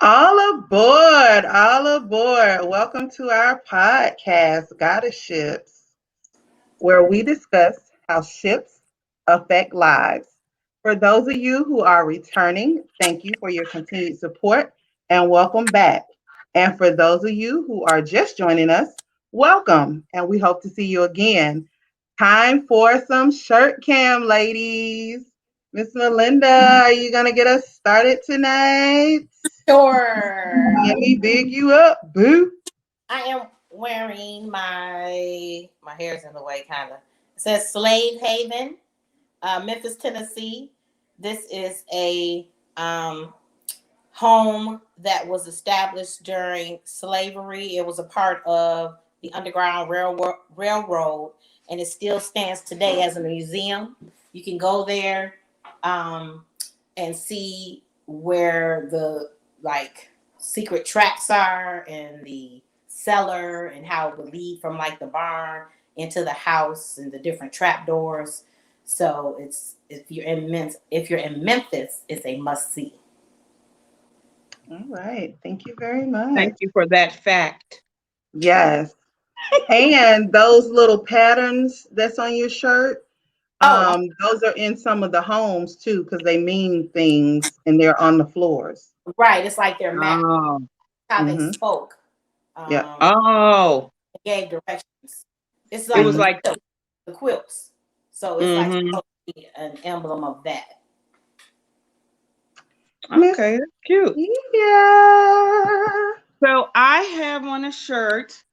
All aboard, all aboard. Welcome to our podcast, GoddeSShips, where we discuss how ships affect lives. For those of you who are returning, thank you for your continued support and welcome back. And for those of you who are just joining us, welcome and we hope to see you again. Time for some shirt cam, ladies. Miss Melinda, are you going to get us started tonight? Sure. Let me big you up, boo. I am wearing my hair's in the way, kind of. It says Slave Haven, Memphis, Tennessee. This is a home that was established during slavery. It was a part of the Underground Railroad, and it still stands today as a museum. You can go there and see where the secret tracks are and the cellar and how it would lead from the barn into the house and the different trap doors. So if you're in Memphis, it's a must see. All right. Thank you very much. Thank you for that fact. Yes. And those little patterns that's on your shirt, those are in some of the homes too, because they mean things and they're on the floors. Right. It's like their map, how they spoke. Yeah. It gave directions. It's It was like the quilts. So it's like an emblem of that. Okay, that's cute. Yeah. So I have on a shirt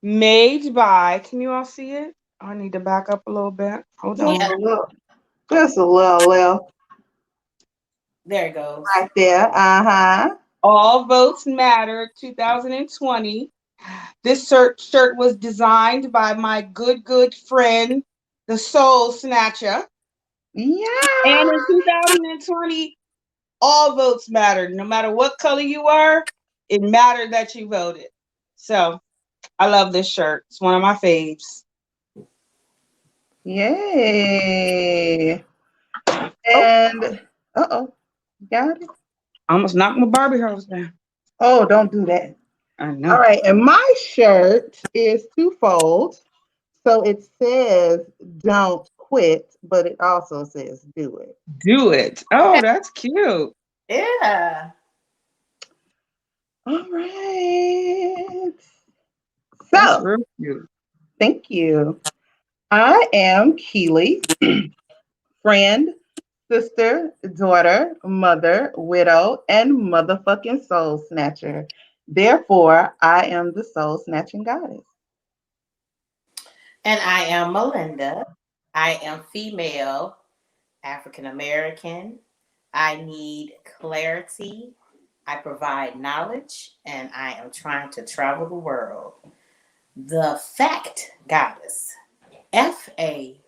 made by, can you all see it? I need to back up a little bit. Hold on. Just a little. There it goes. Right there. All Votes Matter 2020. This shirt was designed by my good friend, the Soul Snatcher. Yeah. And in 2020, all votes mattered. No matter what color you are, it mattered that you voted. So I love this shirt. It's one of my faves. Yay. And got it. I almost knocked my Barbie house down. Oh, don't do that. I know. All right. And my shirt is twofold. So it says don't quit, but it also says do it. Do it. Oh, that's cute. Yeah. All right. That's So, real cute. thank you. I am Keely, friend, sister, daughter, mother, widow, and motherfucking soul snatcher. Therefore, I am the Soul Snatching Goddess. And I am Melinda. I am female, African American. I need clarity. I provide knowledge, and I am trying to travel the world. The Fact Goddess, F.A.C.K.T.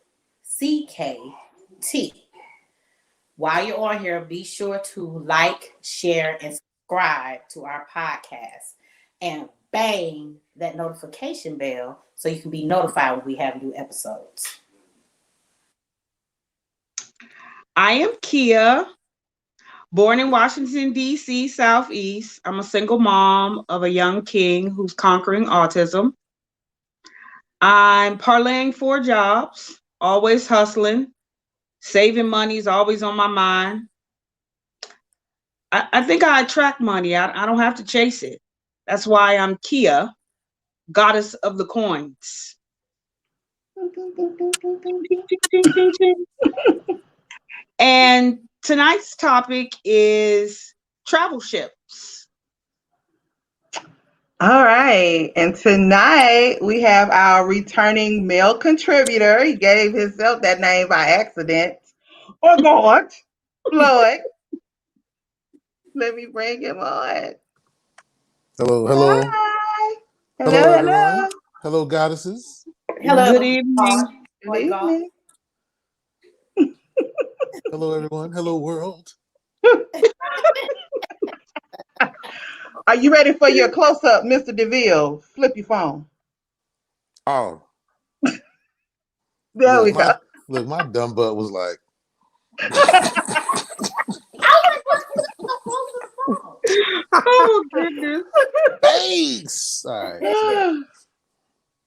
While you're on here, be sure to like, share, and subscribe to our podcast. And bang that notification bell so you can be notified when we have new episodes. I am Keya, born in Washington, D.C., Southeast. I'm a single mom of a young king who's conquering autism. I'm parlaying 4 jobs, always hustling. Saving money is always on my mind. I think I attract money. I don't have to chase it. That's why I'm Keya, goddess of the coins. And tonight's topic is travel ships. All right. And tonight we have our returning male contributor. He gave himself that name by accident. Or God. Floyd. Let me bring him on. Hello. Hi. Hello, everyone. Hello, goddesses. Hello. Good evening. Good evening. Hello, everyone. Hello, world. Are you ready for your close-up, Mr. DeVille? Flip your phone. Oh. There we go. Look, my dumb butt was like.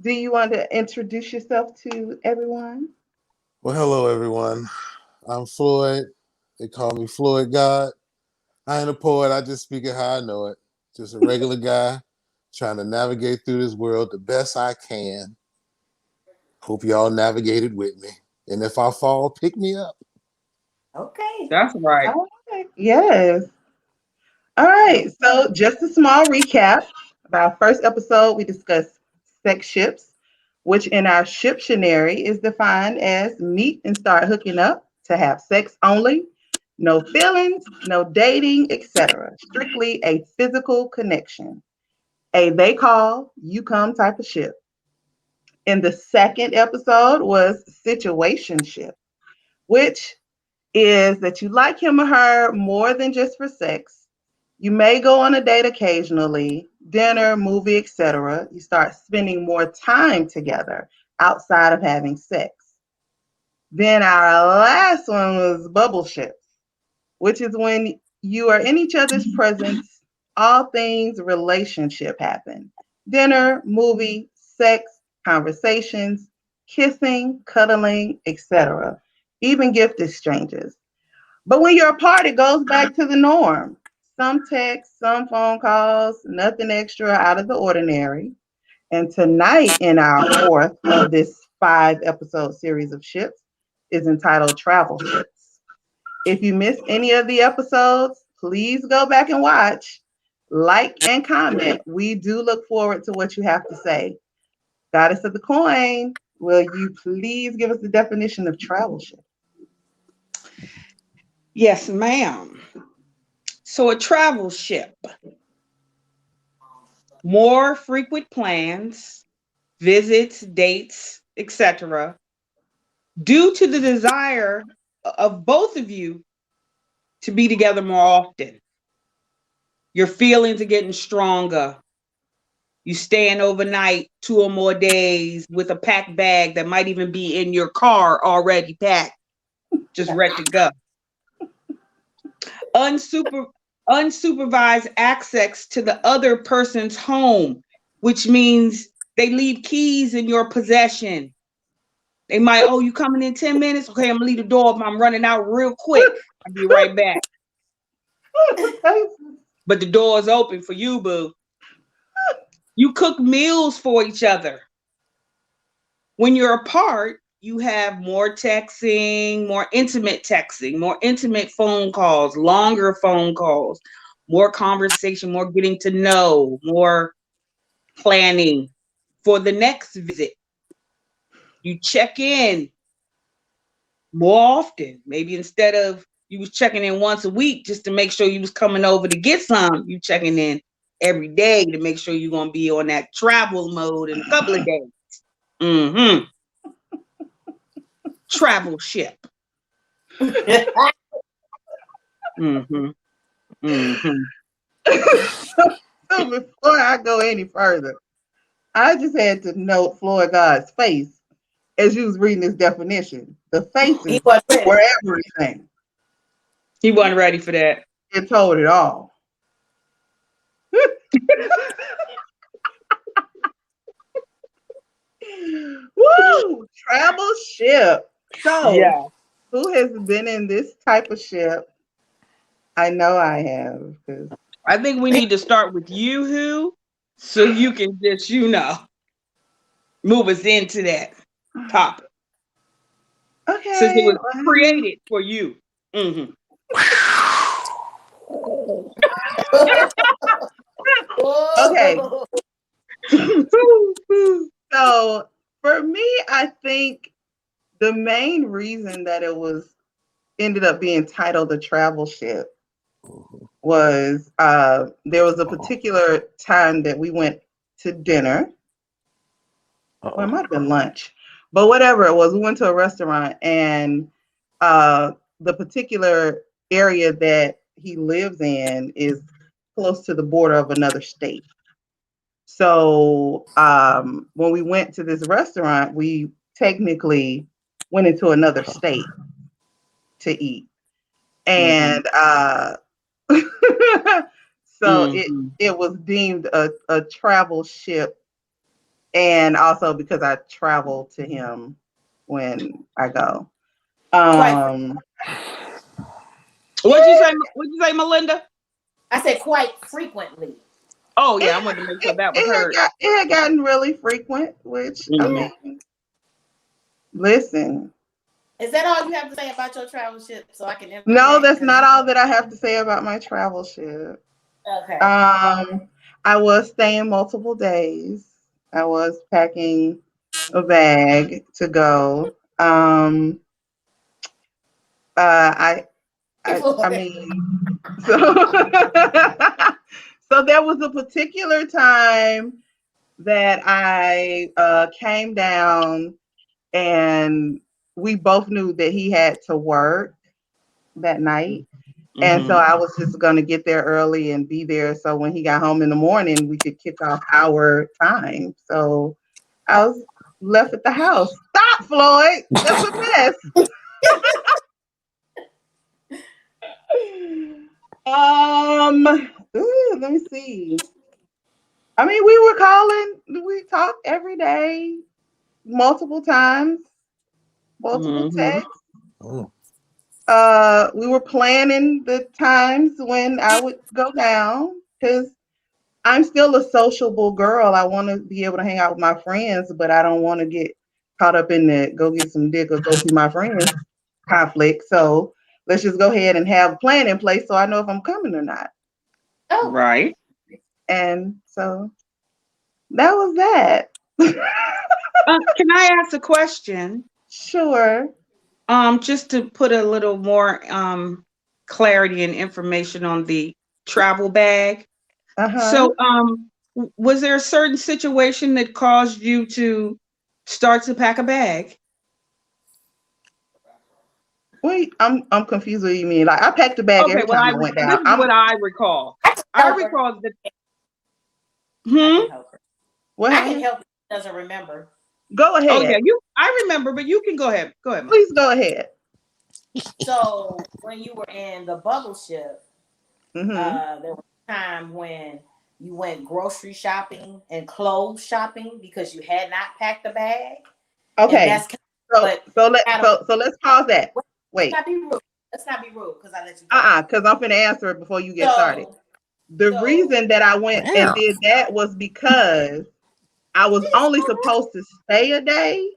do you want to introduce yourself to everyone? Well, hello, everyone. I'm Floyd. They call me Floyd God. I ain't a poet. I just speak it how I know it. Just a regular guy trying to navigate through this world the best I can. Hope y'all navigated with me. And if I fall, pick me up. Okay. That's right. All right. Yes. All right. So, just a small recap. Our first episode, we discussed sex ships, which in our shiptionary is defined as meet and start hooking up to have sex only, no feelings, no dating, etc. Strictly a physical connection. A they call, you come type of ship. In the second episode was Situationship, which is that you like him or her more than just for sex. You may go on a date occasionally, dinner, movie, etc. You start spending more time together outside of having sex. Then our last one was bubble ships, which is when you are in each other's presence, all things relationship happen. Dinner, movie, sex, conversations, kissing, cuddling, etc. Even gift exchanges. But when you're apart, it goes back to the norm. Some texts, some phone calls, nothing extra out of the ordinary. And tonight, in our fourth of this 5 episode series of ships, is entitled Travel Ships. If you missed any of the episodes, please go back and watch, like, and comment. We do look forward to what you have to say. Goddess of the coin, will you please give us the definition of travel ship? Yes, ma'am. So a travel ship, more frequent plans, visits, dates, etc., due to the desire of both of you to be together more often. Your feelings are getting stronger. You staying overnight 2 or more days with a packed bag that might even be in your car already packed, just ready to go. Unsupervised access to the other person's home, which means they leave keys in your possession. They might, oh, you coming in 10 minutes? Okay, I'm gonna leave the door open. I'm running out real quick. I'll be right back. But the door's open for you, boo. You cook meals for each other. When you're apart, you have more texting, more intimate phone calls, longer phone calls, more conversation, more getting to know, more planning for the next visit. You check in more often. Maybe instead of you was checking in once a week just to make sure you was coming over to get some, you checking in every day to make sure you're going to be on that travel mode in a couple of days. Mm-hmm. Travel ship. Mm-hmm. Mm-hmm. So before I go any further, I just had to note Floyd God's face as you was reading this definition. The He faces was ready. were everything. He wasn't ready for that. It told it all. Woo! Travel ship. So, Yeah. who has been in this type of ship? I know I have. I think we need to start with you, who, so you can just, move us into that topic. Since it Okay. was created for you. Mm-hmm. Okay. So, for me, I think the main reason that it was ended up being titled a travel ship was there was a particular time that we went to dinner, or it might have been lunch, but whatever it was, we went to a restaurant, and the particular area that he lives in is close to the border of another state. So when we went to this restaurant, we technically went into another state to eat. And so Mm-hmm. it was deemed a travel ship and also because I travel to him when I go. Quite. What'd you say? What'd you say, Melinda? I said quite frequently. Oh yeah, I wanted to make sure that was heard. It had gotten really frequent, which I mean, listen. Is that all you have to say about your travel ship? So I can interject? No, that's not all that I have to say about my travel ship. Okay. I was staying multiple days. I was packing a bag to go. I mean, so so there was a particular time that I came down, and we both knew that he had to work that night. And so I was just going to get there early and be there. So when he got home in the morning, we could kick off our time. So I was left at the house. Stop, Floyd. That's a mess. Let me see. I mean, we were calling. We talked every day, multiple times, multiple texts. Oh. We were planning the times when I would go down because I'm still a sociable girl. I want to be able to hang out with my friends, but I don't want to get caught up in the go get some dick or go see my friends conflict. So let's just go ahead and have a plan in place so I know if I'm coming or not. Oh, right. And so that was that. Can I ask a question? Sure. Just to put a little more clarity and information on the travel bag. So, was there a certain situation that caused you to start to pack a bag? Wait, I'm confused what you mean. Like I packed a bag Okay, every well, time I went down. this is what I recall. I recall that. I can help her. What I can help her. Doesn't remember. Go ahead. Oh yeah, I remember, but you can go ahead. Go ahead. Please go ahead. So when you were in the bubble ship, there was a time when you went grocery shopping and clothes shopping because you had not packed a bag. Okay. So let's pause that. Wait. Let's not be rude because I let you. Because I'm gonna answer it before you get started. The reason that I went and did that was because I was only supposed to stay a day,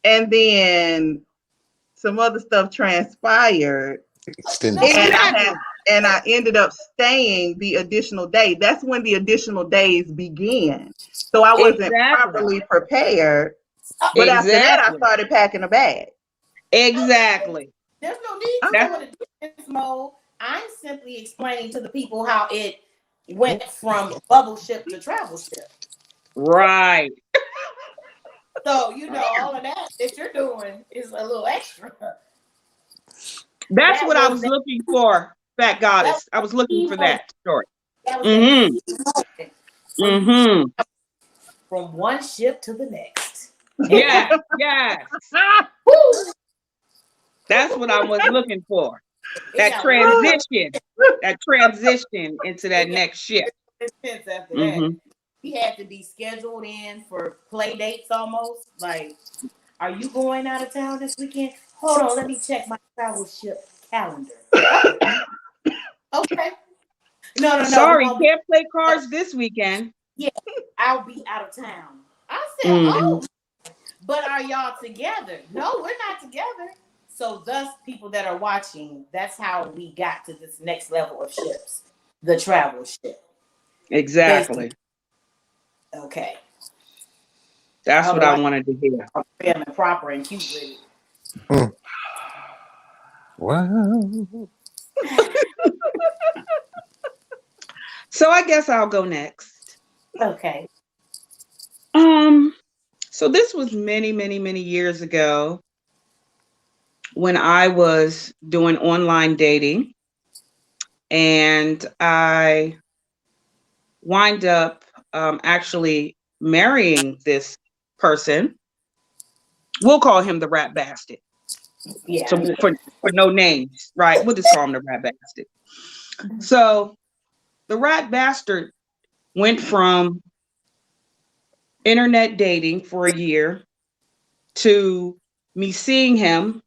and then some other stuff transpired. Extended. And I ended up staying the additional day. That's when the additional days began. So I wasn't properly prepared. But after that, I started packing a bag. Exactly. There's no need to go into this mode. I'm simply explaining to the people how it went from bubble ship to travel ship. Right. So, all of that you're doing is a little extra. That's what I was looking for, Fat Goddess. I was looking for that story. From one ship to the next. Yes. That's what I was looking for. That transition into that next ship. After that, we had to be scheduled in for play dates almost. Like, are you going out of town this weekend? Hold on, let me check my travel ship calendar. Okay. No. Sorry, can't play cards this weekend. Yeah, I'll be out of town. I said, but are y'all together? No, we're not together. So thus, people that are watching, that's how we got to this next level of ships, the travel ship. Exactly. Basically. Okay. That's what I wanted to hear. Family proper and cute with it. Wow. So I guess I'll go next. Okay. So this was many, many, many years ago when I was doing online dating, and I wind up actually marrying this person. We'll call him the rat bastard. Yeah. So for no names, right? We'll just call him the rat bastard. So the rat bastard went from internet dating for a year to me seeing him,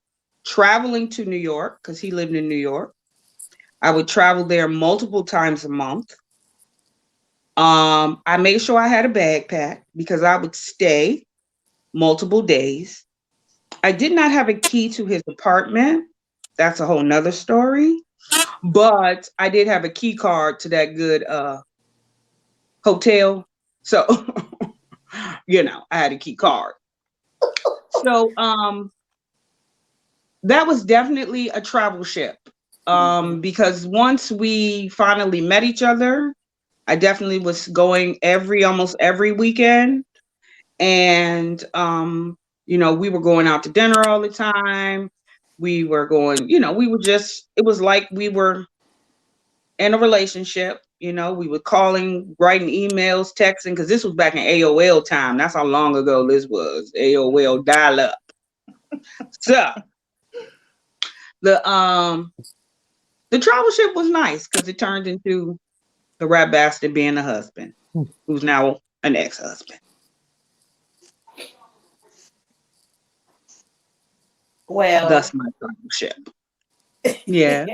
traveling to New York because he lived in New York. I would travel there multiple times a month. I made sure I had a backpack because I would stay multiple days. I did not have a key to his apartment. That's a whole nother story. But I did have a key card to that good hotel. So, I had a key card. So that was definitely a travel ship. Because once we finally met each other, I definitely was going almost every weekend. And we were going out to dinner all the time. We were going, it was like we were in a relationship. We were calling, writing emails, texting, because this was back in AOL time. That's how long ago this was. AOL dial up. So the travel ship was nice because it turned into the rat bastard being a husband, who's now an ex-husband. Well, That's my travel ship. Yeah.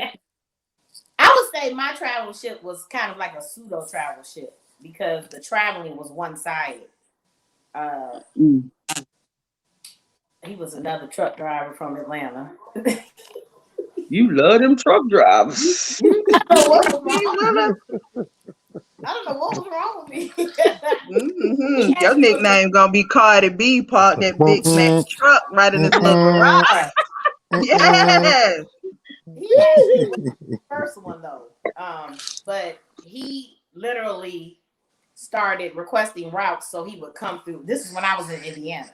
I would say my travel ship was kind of like a pseudo travel ship because the traveling was one-sided. He was another truck driver from Atlanta. You love them truck drivers. I don't know what was wrong with me. Your nickname gonna be Cardi B, parked that big Mac truck right in his little garage. Yes. He actually was the first one though. But he literally started requesting routes so he would come through. This is when I was in Indiana.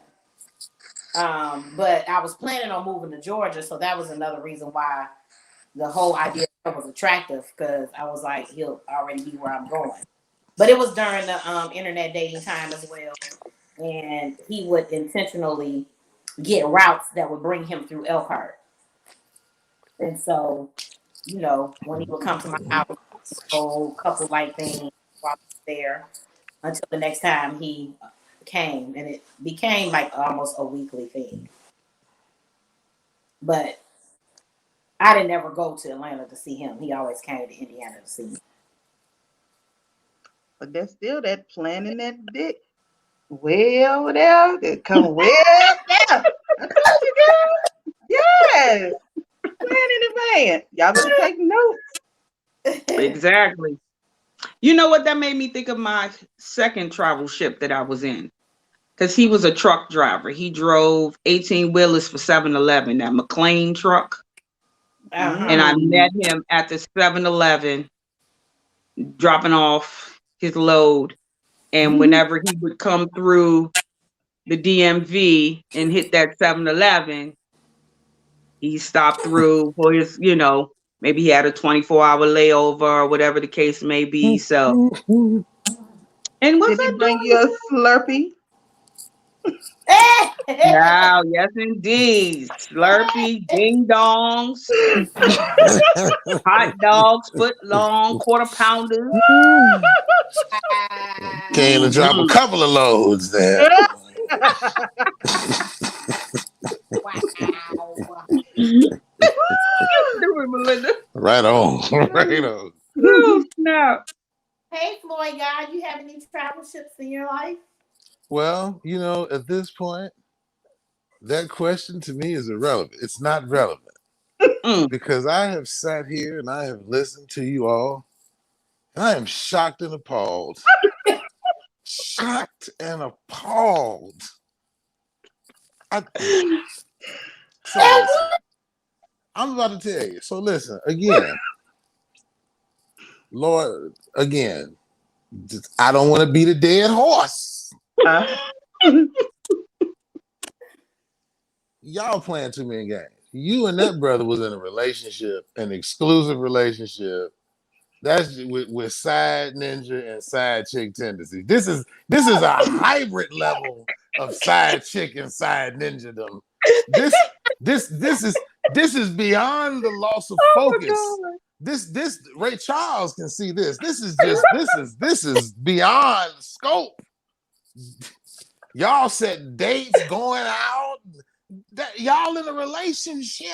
But I was planning on moving to Georgia, so that was another reason why the whole idea was attractive, because I was like, he'll already be where I'm going. But it was during the internet dating time as well, and he would intentionally get routes that would bring him through Elkhart. And so, when he would come to my house, so a couple light things while I was there until the next time he came, and it became like almost a weekly thing. But I didn't ever go to Atlanta to see him. He always came to Indiana to see me. But there's still that planning that dick way over there. That come way up there. I told you, girl. Yes. Plan in advance. Y'all better take notes. Exactly. You know what? That made me think of my second travel ship that I was in. Because he was a truck driver. He drove 18 wheelers for 7-Eleven, that McLean truck. And I met him at the 7-Eleven dropping off his load. And whenever he would come through the DMV and hit that 7-Eleven, he stopped through for his, maybe he had a 24-hour layover or whatever the case may be. So, and what's Did he that bring doing? you a Slurpee? Wow, yes indeed. Slurpee, ding dongs, hot dogs, foot long, quarter pounders. Came to drop a couple of loads there. Wow. Melinda. Right on. Right on. Oh, snap. Hey, Floyd God, you have any travel ships in your life? Well, at this point, that question to me is irrelevant. It's not relevant. Because I have sat here and I have listened to you all, and I am shocked and appalled. Shocked and appalled. So I'm about to tell you. So listen, again. Lord, again, I don't want to be the dead horse. Y'all playing too many games. You and that brother was in a relationship, an exclusive relationship. That's with side ninja and side chick tendencies. This is a hybrid level of side chick and side ninja-dom. This is beyond the loss of focus. This Ray Charles can see this. This is beyond scope. Y'all set dates going out. That y'all in a relationship.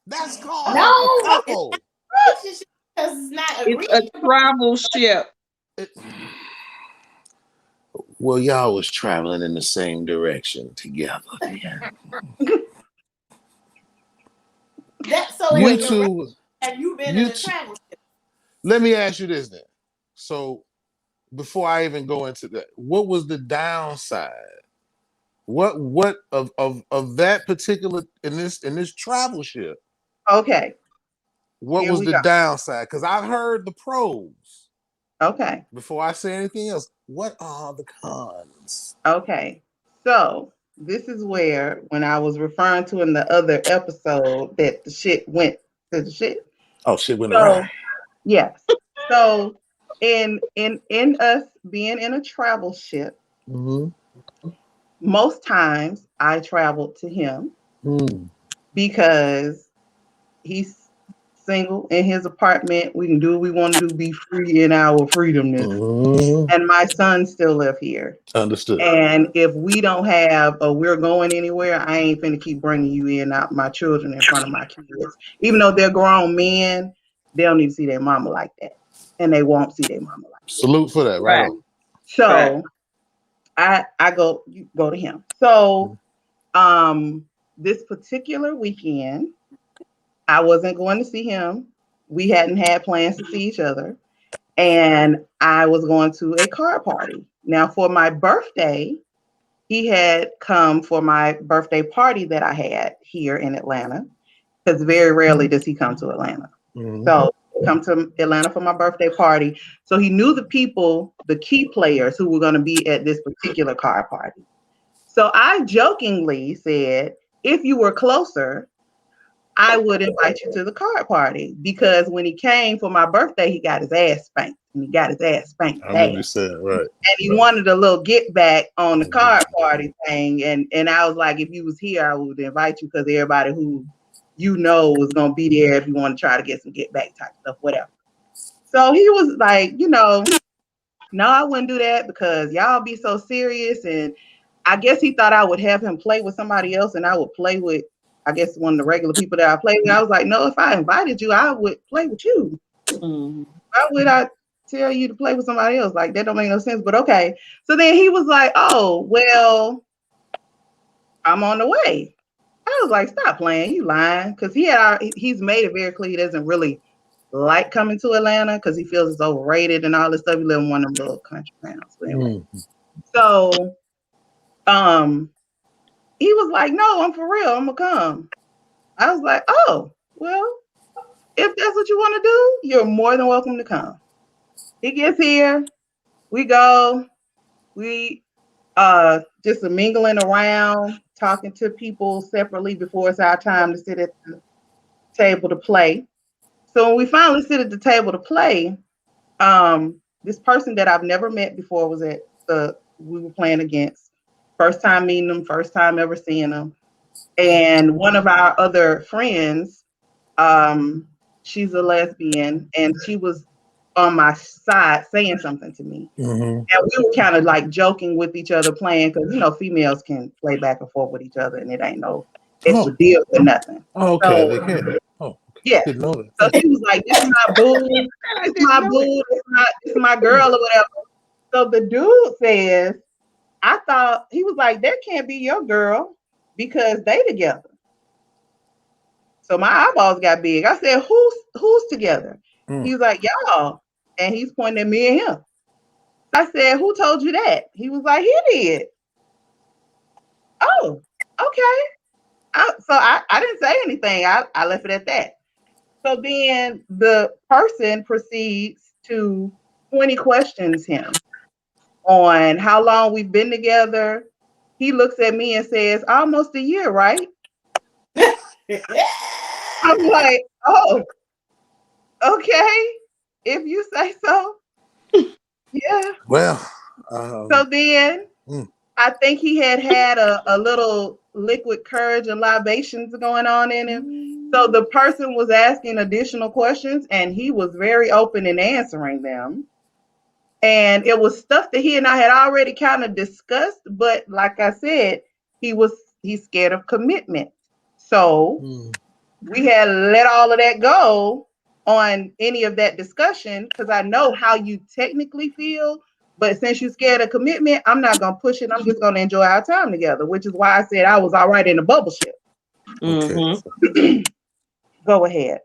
That's called a No, couple. it's because it's not It's agreed. a travel ship. Well, y'all was traveling in the same direction together. So You wait, two, have you been you in a two, travel ship? let me ask you this then. So before I even go into that, what was the downside? What of that particular in this travel ship? Okay, What here was we the go. downside? Because I've heard the pros. Okay, Before I say anything else, what are the cons? okay. So this is where, when I was referring to in the other episode that the shit went to the shit. Oh, shit went So awry. yes. So in us being in a travel ship, Mm-hmm. most times I traveled to him Mm. because he's single in his apartment. We can do what we want to do, be free in our freedomness. Mm. And my son still live here. Understood. And if we don't have or we're going anywhere, I ain't finna keep bringing you in out my children in front of my kids. Even though they're grown men, they don't need to see their mama like that. And they won't see their mama like that. Salute for that. Right Right. on. So I go to him. So this particular weekend, I wasn't going to see him. We hadn't had plans to see each other. And I was going to a card party. Now, for my birthday, he had come for my birthday party that I had here in Atlanta, because very rarely does he come to Atlanta. Mm-hmm. So come to Atlanta for my birthday party. So he knew the people, the key players who were going to be at this particular card party. So I jokingly said, if you were closer, I would invite you to the card party, because when he came for my birthday, he got his ass spanked, and he got his ass spanked I bad. remember you said right. And he wanted a little get back on the card party thing. And I was like, if you was here, I would invite you, because everybody who you know was gonna be there if you want to try to get some get back type stuff, whatever. So he was like, no, I wouldn't do that because y'all be so serious. And I guess he thought I would have him play with somebody else and I would play with, I guess, one of the regular people that I play with. I was like, no, if I invited you, I would play with you. Mm-hmm. Why would I tell you to play with somebody else? Like, that don't make no sense, but okay. So then he was like, oh, well, I'm on the way. I was like, stop playing, you lying. Because he's made it very clear he doesn't really like coming to Atlanta because he feels it's overrated and all this stuff. He live in one of them little country towns. So anyway. So he was like, no, I'm for real, I'm gonna come. I was like, oh, well, if that's what you want to do, you're more than welcome to come. He gets here, we go, we just mingling around, talking to people separately before it's our time to sit at the table to play. So when we finally sit at the table to play, this person that I've never met before was we were playing against. First time meeting them, first time ever seeing them. And one of our other friends, she's a lesbian, and she was on my side saying something to me. Mm-hmm. And we were kind of like joking with each other, playing, because females can play back and forth with each other, and it ain't no extra deal or nothing. Oh, okay, so, they can. Oh, okay. Yeah. Didn't know that. So he was like, "This is my boo. This is my boo. This is my girl, or whatever." So the dude says, "I thought," he was like, "That can't be your girl because they together." So my eyeballs got big. I said, "Who's together?" He was like, "Y'all," and he's pointing at me and him. I said, "Who told you that?" He was like, "He did." Oh, okay. So I didn't say anything. I left it at that. So then the person proceeds to 20 questions him on how long we've been together. He looks at me and says, almost a year, right? I'm like, oh, okay. If you say so. Yeah. Well, So then I think he had a little liquid courage and libations going on in him. So the person was asking additional questions and he was very open in answering them. And it was stuff that he and I had already kind of discussed, but like I said, he's scared of commitment. So we had let all of that go on any of that discussion because I know how you technically feel. But since you're scared of commitment, I'm not gonna push it. I'm just gonna enjoy our time together, which is why I said I was all right in the bubble ship. Okay. Go ahead.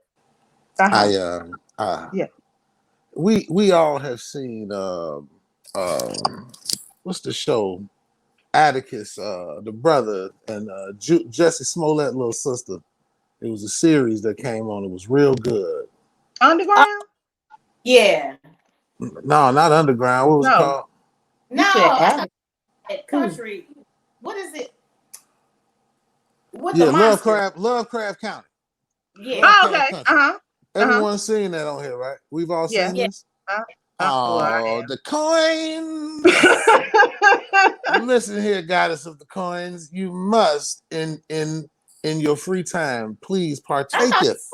Yeah. We all have seen what's the show? Atticus, the brother, and Jesse Smollett, little sister. It was a series that came on. It was real good. Underground? Yeah. No, not Underground. What was it No. called? No, You said I Atticus. thought country. What is it? With the Yeah, monster. Lovecraft County. Yeah. Oh, Lovecraft okay. Country. Everyone's seen that on here, right? We've all Yeah. seen Yeah. this. Well, I Oh, the coins. have. Listen here, goddess of the coins. You must in your free time, please I thought partaketh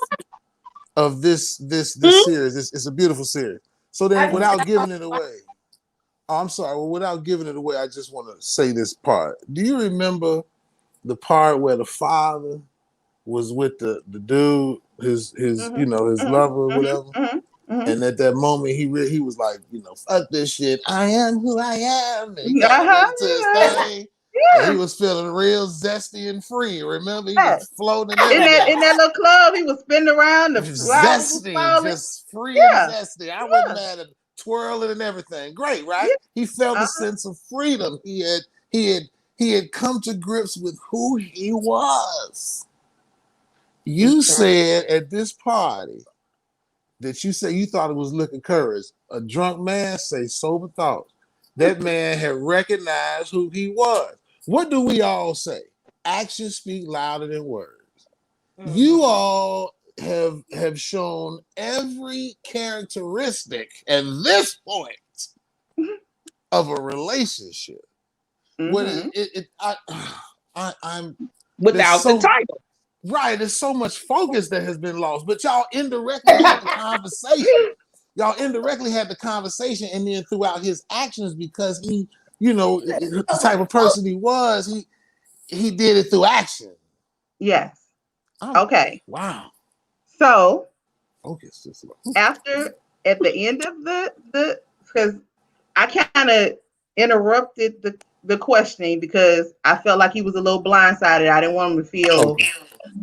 of this Hmm? series. It's a beautiful series. So then, I, without giving it away, I'm sorry. Well, without giving it away, I just want to say this part. Do you remember the part where the father was with the dude, his Mhm, you know his mhm, lover or mhm, whatever? mhm, mhm. And at that moment, he was like, fuck this shit. I am who I am. And he kind of went into his Yeah, thing, and he yeah. was feeling real zesty and free. Remember, he Yeah. was floating and In that everything. in that little club, he was spinning around. The flowers was Zesty, falling. just free and Yeah, zesty. I wasn't yeah, mad at twirling and everything. Great, right? yeah. He felt a Uh-huh. sense of freedom. He had come to grips with who he was. You said at this party that you say you thought it was looking courage. A drunk man say sober thoughts. That man had recognized who he was. What do we all say? Actions speak louder than words. You all have shown every characteristic at this point of a relationship. What Mm-hmm. I'm there's Without the so title. right. There's so much focus that has been lost, but y'all indirectly had the conversation. Y'all indirectly had the conversation, and then throughout his actions, because he, the type of person he was, he did it through action. Yes. Oh, Okay. wow. So Focus just after at the end of the because I kind of interrupted the questioning because I felt like he was a little blindsided. I didn't want him to feel okay.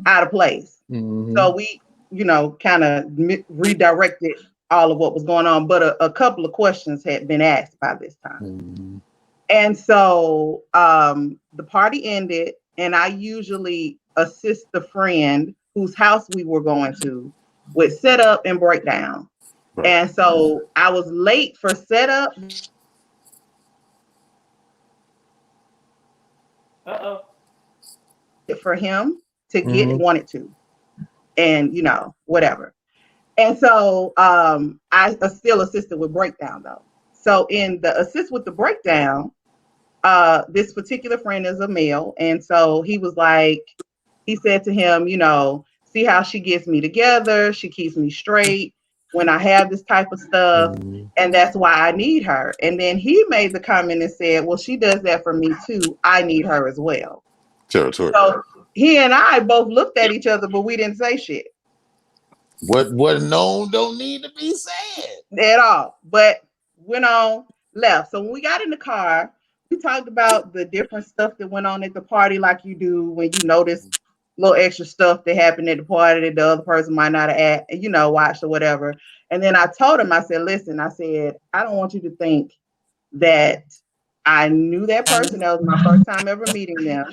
out of place. Mm-hmm. So we, kind of redirected all of what was going on. But a couple of questions had been asked by this time. Mm-hmm. And so the party ended, and I usually assist the friend whose house we were going to with setup and breakdown. Right. And so I was late for setup for him to get Mm-hmm. wanted to, and whatever. And so I still assisted with breakdown though. So in the assist with the breakdown, this particular friend is a male, and so he said to him, see how she gets me together, she keeps me straight when I have this type of stuff, Mm-hmm. and that's why I need her. And then he made the comment and said, well, she does that for me too. I need her as well. Territory. So he and I both looked at each other, but we didn't say shit What known don't need to be said. at all. But went on, left. So when we got in the car, we talked about the different stuff that went on at the party, like you do when you notice little extra stuff that happened at the party that the other person might not have watched or whatever. And then I told him, I said, listen, I said, I don't want you to think that I knew that person. That was my first time ever meeting them.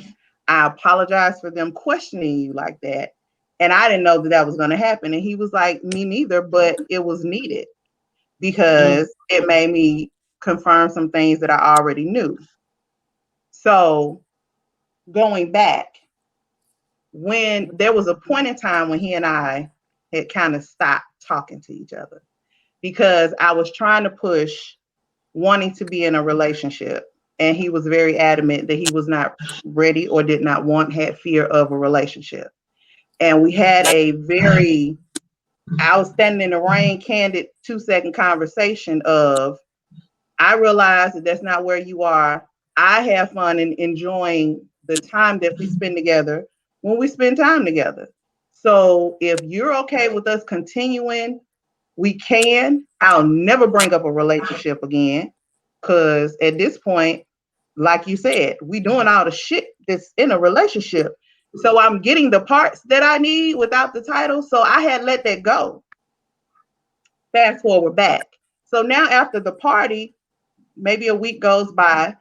I apologize for them questioning you like that. And I didn't know that that was going to happen. And he was like, me neither, but it was needed because it made me confirm some things that I already knew. So going back, when there was a point in time when he and I had kind of stopped talking to each other because I was trying to push wanting to be in a relationship. And he was very adamant that he was not ready or did not had fear of a relationship. And we had a I was standing in the rain, candid 2-second conversation of, I realize that that's not where you are. I have fun in enjoying the time that we spend together when we spend time together. So if you're okay with us continuing, we can. I'll never bring up a relationship again because at this point, like you said, we doing all the shit that's in a relationship. So I'm getting the parts that I need without the title. So I had let that go. Fast forward back. So now after the party, maybe a week goes by,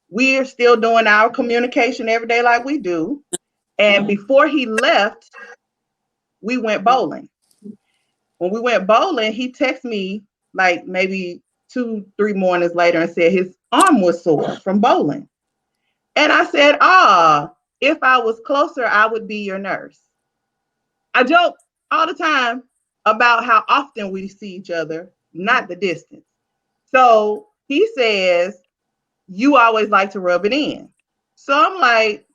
we're still doing our communication every day like we do. And before he left, we went bowling. When we went bowling, he texted me like maybe 2, 3 mornings later and said his arm was sore from bowling. And I said, if I was closer, I would be your nurse. I joke all the time about how often we see each other, not the distance. So he says, you always like to rub it in. So I'm like,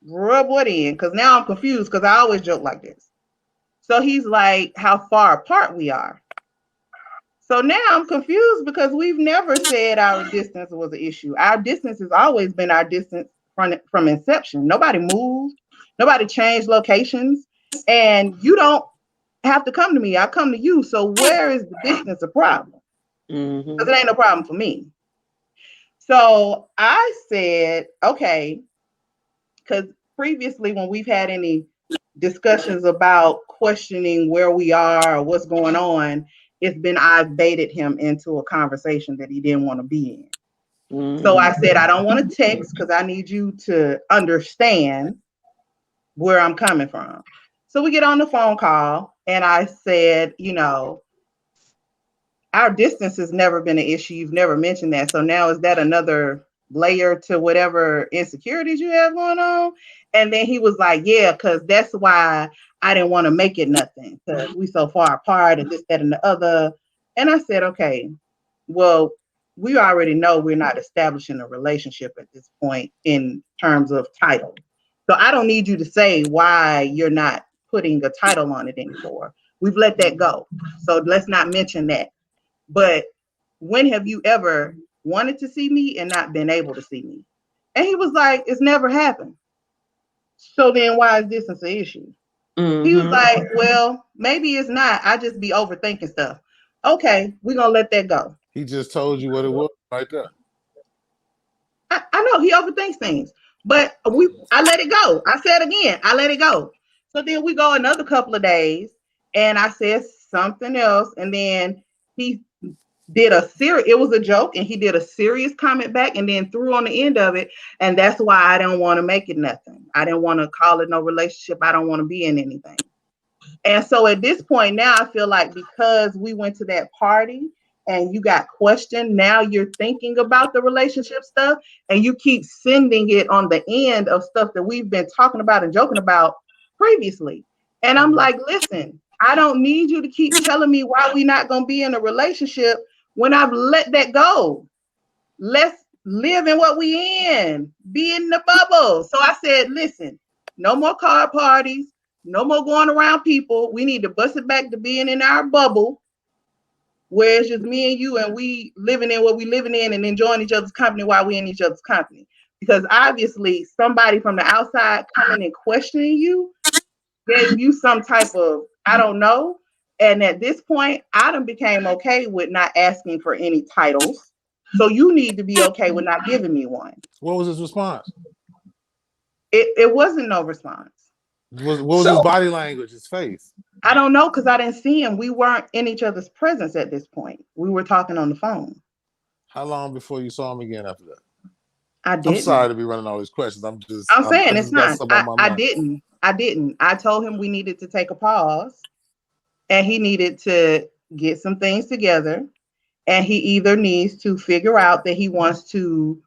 rub what in? Because now I'm confused because I always joke like this. So he's like, how far apart we are. So now I'm confused because we've never said our distance was an issue. Our distance has always been our distance from inception. Nobody moved, nobody changed locations, and you don't have to come to me. I come to you. So where is the distance a problem? Because it ain't no problem for me. So I said, okay, because previously when we've had any discussions about questioning where we are or what's going on, it's been I've baited him into a conversation that he didn't want to be in. So I said, I don't want to text because I need you to understand where I'm coming from. So we get on the phone call and I said, our distance has never been an issue. You've never mentioned that. So now is that another layer to whatever insecurities you have going on? And then he was like, yeah, because that's why I didn't want to make it nothing because we so far apart and this, that, and the other. And I said, okay, well, we already know we're not establishing a relationship at this point in terms of title. So I don't need you to say why you're not putting a title on it anymore. We've let that go. So let's not mention that. But when have you ever wanted to see me and not been able to see me? And he was like, it's never happened. So then why is distance an issue? He was like, well, maybe it's not. I just be overthinking stuff. Okay, we're going to let that go. He just told you what it was right there. I know he overthinks things, but I let it go. I said again, I let it go. So then we go another couple of days and I said something else. And then he did it was a joke and he did a serious comment back and then threw on the end of it. And that's why I didn't want to make it nothing. I didn't want to call it no relationship. I don't want to be in anything. And so at this point now, I feel like because we went to that party and you got questioned, now you're thinking about the relationship stuff and you keep sending it on the end of stuff that we've been talking about and joking about previously. And I'm like, listen, I don't need you to keep telling me why we're not going to be in a relationship when I've let that go. Let's live in what we in, be in the bubble. So I said, listen, no more card parties, no more going around people. We need to bust it back to being in our bubble where it's just me and you and we living in what we living in and enjoying each other's company while we in each other's company. Because obviously somebody from the outside coming and questioning you gave you some type of, I don't know. And at this point, I done became okay with not asking for any titles. So you need to be okay with not giving me one. What was his response? It wasn't no response. What was his body language, his face? I don't know because I didn't see him. We weren't in each other's presence at this point. We were talking on the phone. How long before you saw him again after that? I didn't. I'm sorry to be running all these questions. I'm saying it's not. I didn't. I told him we needed to take a pause and he needed to get some things together. And he either needs to figure out that he wants to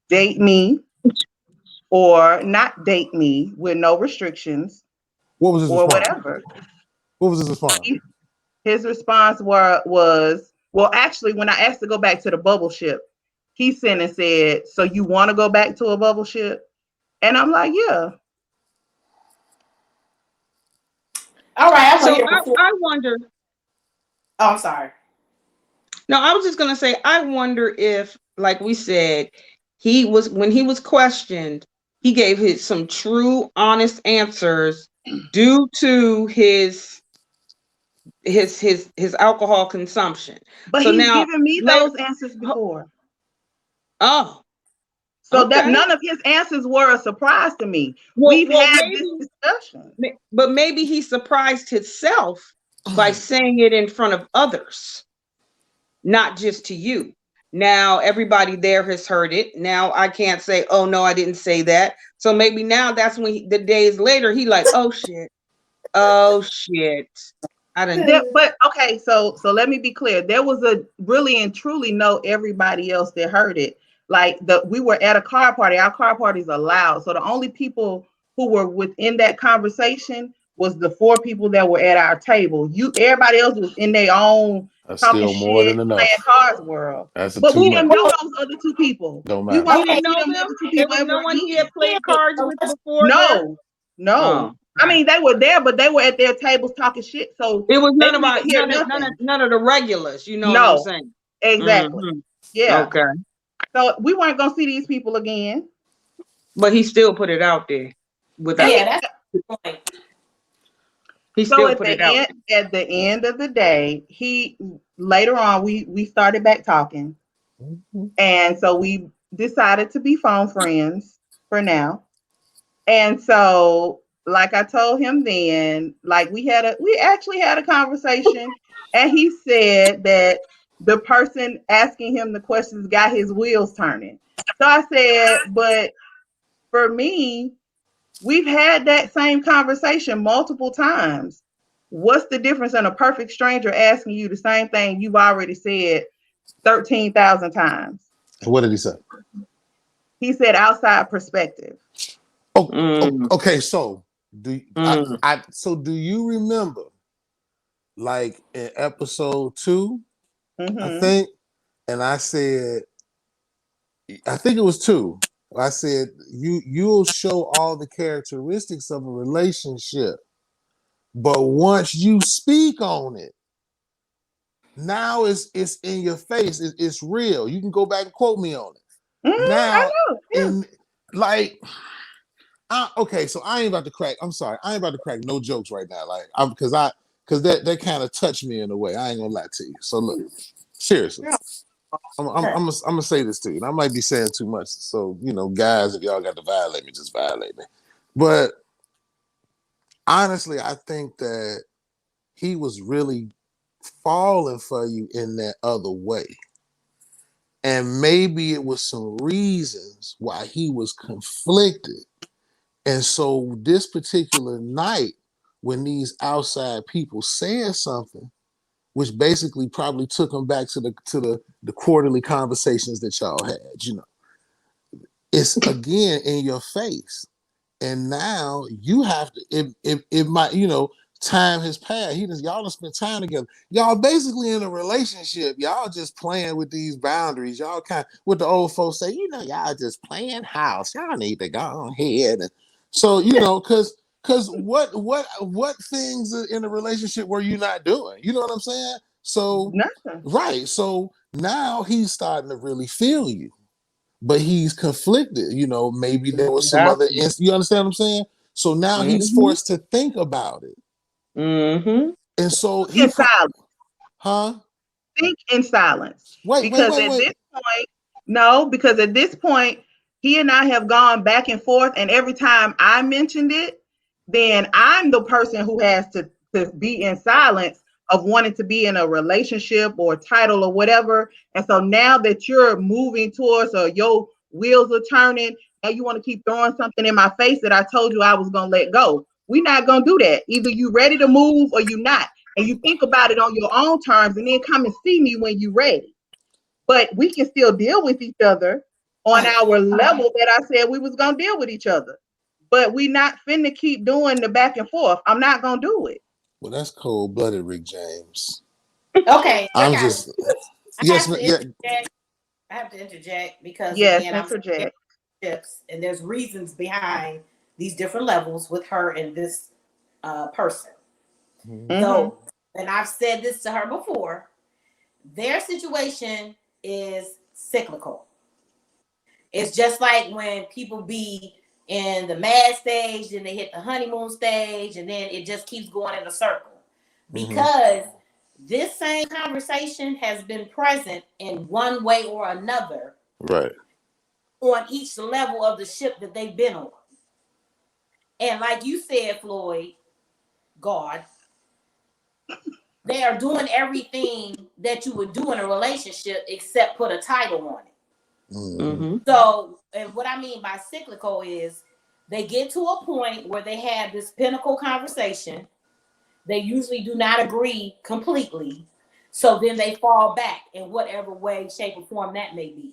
date me or not date me with no restrictions. What was his response? Whatever. What was his response? His response was, well, actually, when I asked to go back to the bubble ship, he sent and said, so you want to go back to a bubble ship? And I'm like, yeah. All right. I wonder. Oh, I'm sorry. No, I was just gonna say, I wonder if, like we said, when he was questioned, he gave some true, honest answers due to his alcohol consumption. But So he's now given me later, those answers before. oh, So that okay. none of his answers were a surprise to me. Well, We've had this maybe, discussion. but maybe he surprised himself by saying it in front of others, not just to you. Now everybody there has heard it. Now I can't say, oh no, I didn't say that. So maybe now that's when the days later he like, oh shit, I didn't. But okay, so let me be clear. There was a really and truly no everybody else that heard it. Like we were at a car party. Our car parties are loud. So the only people who were within that conversation was the 4 people that were at our table. Everybody else was in their own That's talking still more shit, than enough. playing cards world. That's But too we much. didn't know those other 2 people. Don't We matter. weren't He gonna didn't see know them them. other 2 There people was ever no one he again. had played cards with before. No. Oh, I mean, they were there, but they were at their tables talking shit. So it was they none of didn't our even hear nothing. none of the regulars. You know what I'm No, saying? exactly. Mm-hmm. Yeah. Okay, So we weren't gonna see these people again. but he still put it out there without. Yeah, that's the point. He So still put it out. at the end of the day, later on we started back talking, and so we decided to be phone friends for now. And so, like I told him then, like we actually had a conversation, and he said that the person asking him the questions got his wheels turning. So I said, but for me, we've had that same conversation multiple times. What's the difference in a perfect stranger asking you the same thing you've already said 13,000 times? And what did he say? He said outside perspective. Okay. So do Mm. do you remember, like in episode 2, I Mm-hmm. think, and I think it was 2. I said you'll show all the characteristics of a relationship, but once you speak on it, now it's in your face. It's real. You can go back and quote me on it. Mm-hmm, I Now, know. Yeah. in like, okay, so I ain't about to crack. I'm sorry, I ain't about to crack no jokes right now. Like, because that kind of touched me in a way. I ain't gonna lie to you. So look, seriously, I'm gonna say this to you, and I might be saying too much. So guys, if y'all got to violate me, just violate me. But honestly, I think that he was really falling for you in that other way. And maybe it was some reasons why he was conflicted. And so this particular night, when these outside people said something, which basically probably took him back to the quarterly conversations that y'all had, it's again in your face. And now you have to, it might, time has passed. Y'all done spent time together. Y'all basically in a relationship. Y'all just playing with these boundaries. Y'all kind of, what the old folks say, y'all just playing house. Y'all need to go ahead. And so, because what things in a relationship were you not doing? You know what I'm saying? So, Nothing. right. So now he's starting to really feel you. But he's conflicted, maybe there was some other you understand what I'm saying? So now he's forced to think about it. Mm-hmm. And so In silence. Huh? Think in silence. Wait. Because at this point, he and I have gone back and forth, and every time I mentioned it, then I'm the person who has to be in silence of wanting to be in a relationship or title or whatever. And so now that you're moving towards, or your wheels are turning, and you want to keep throwing something in my face that I told you I was going to let go. We're not going to do that. Either you ready to move or you not. And you think about it on your own terms, and then come and see me when you're ready. But we can still deal with each other on our level that I said we was going to deal with each other. But we not finna keep doing the back and forth. I'm not going to do it. Well, that's cold-blooded, Rick James. Okay, I'm I just yes, yeah. have to interject because Yes, again, interject. And there's reasons behind these different levels with her and this person. Mm-hmm. So, and I've said this to her before, their situation is cyclical. It's just like when people be in the mad stage, then they hit the honeymoon stage, and then it just keeps going in a circle. Because this same conversation has been present in one way or another, right, on each level of the ship that they've been on. And like you said, Floyd, God, they are doing everything that you would do in a relationship except put a title on it. So, and what I mean by cyclical is they get to a point where they have this pinnacle conversation. They usually do not agree completely. So then they fall back in whatever way, shape, or form that may be.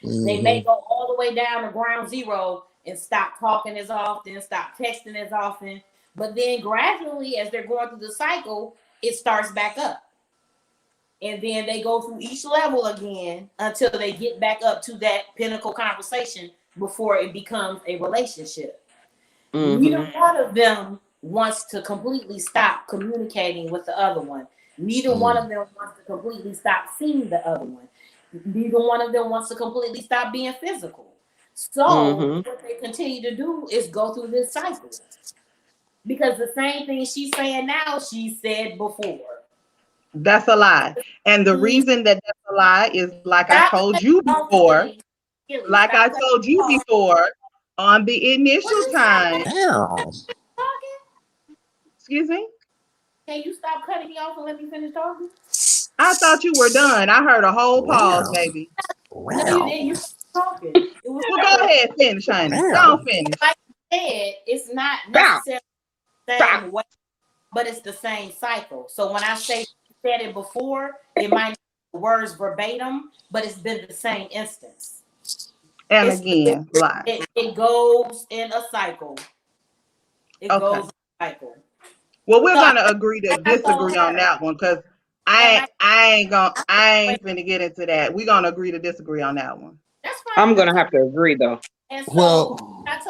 They may go all the way down to ground zero and stop talking as often, stop texting as often. But then gradually, as they're going through the cycle, it starts back up. And then they go through each level again until they get back up to that pinnacle conversation before it becomes a relationship. Neither one of them wants to completely stop communicating with the other one. Neither one of them wants to completely stop seeing the other one. Neither one of them wants to completely stop being physical. So what they continue to do is go through this cycle. Because the same thing she's saying now, she said before. That's a lie. And the reason that that's a lie is like I told you before, on the initial time. Excuse me? Can you stop cutting me off and let me finish talking? I thought you were done. I heard a whole pause, baby. No, you didn't. You stopped talking. Well, go ahead, finish, honey. Don't finish. Like I said, it's not necessarily the same way, but it's the same cycle. So when I say she said it before, it might not be words verbatim, but it's been the same instance. And again, lie. It goes in a cycle. It goes in a cycle. Well, we're gonna agree to disagree on that one because I ain't finna get into that. We're gonna agree to disagree on that one. That's fine. I'm gonna have to agree though. And so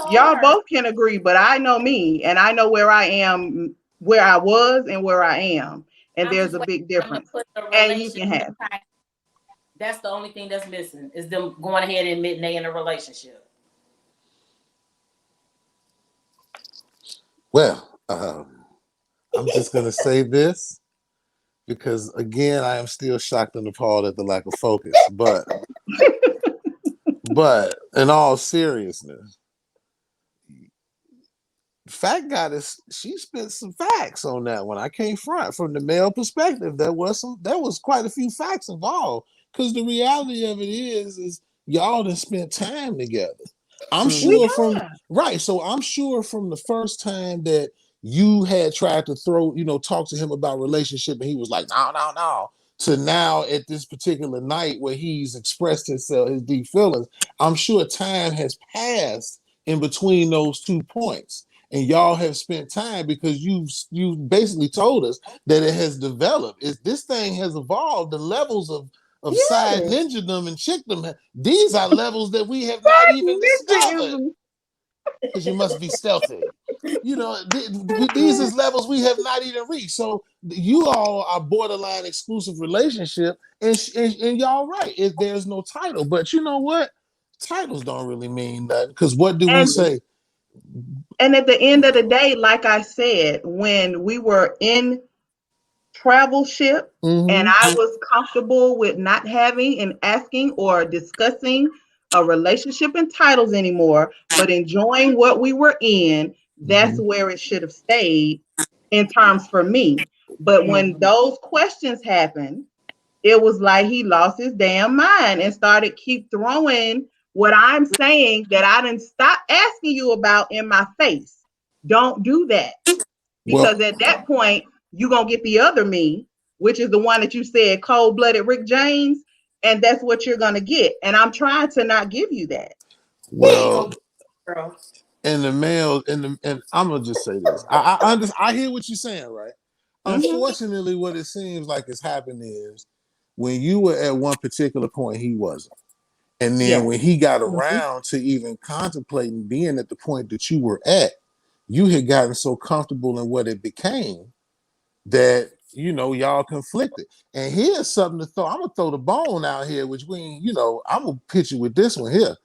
y'all both can agree, but I know me and I know where I am, where I was and where I am. And there's a big difference. And you can have it. That's the only thing that's missing is them going ahead and admitting they in a relationship. Well, I'm just going to say this because, again, I am still shocked and appalled at the lack of focus. But in all seriousness, Fact Goddess, she spent some facts on that one. I can't front. From the male perspective, there was quite a few facts involved. Because the reality of it is y'all done spent time together. I'm sure from the first time that you had tried to talk to him about relationship and he was like, no, to now at this particular night where he's expressed his deep feelings, I'm sure time has passed in between those 2 points. And y'all have spent time because you basically told us that it has developed. This thing has evolved. The levels of side ninjadom and chickdom, these are levels that we have not even discovered. Because you must be stealthy. These is levels we have not even reached. So you all are borderline exclusive relationship, and y'all right. There's no title, but you know what? Titles don't really mean nothing. Because what do we say? And at the end of the day, like I said, when we were in TravelShip and I was comfortable with not having and asking or discussing a relationship and titles anymore, but enjoying what we were in, that's where it should have stayed in terms for me. But when those questions happened, it was like he lost his damn mind and started keep throwing what I'm saying that I didn't stop asking you about in my face. Don't do that. Because at that point, you're going to get the other me, which is the one that you said, cold-blooded Rick James, and that's what you're going to get. And I'm trying to not give you that. Well, and the male, and I'm going to just say this. I hear what you're saying, right? Unfortunately, what it seems like has happened is when you were at one particular point, he wasn't. And then when he got around to even contemplating being at the point that you were at, you had gotten so comfortable in what it became that y'all conflicted. And here's something to throw. I'm gonna throw the bone out here, which I'm gonna pitch you with this one here.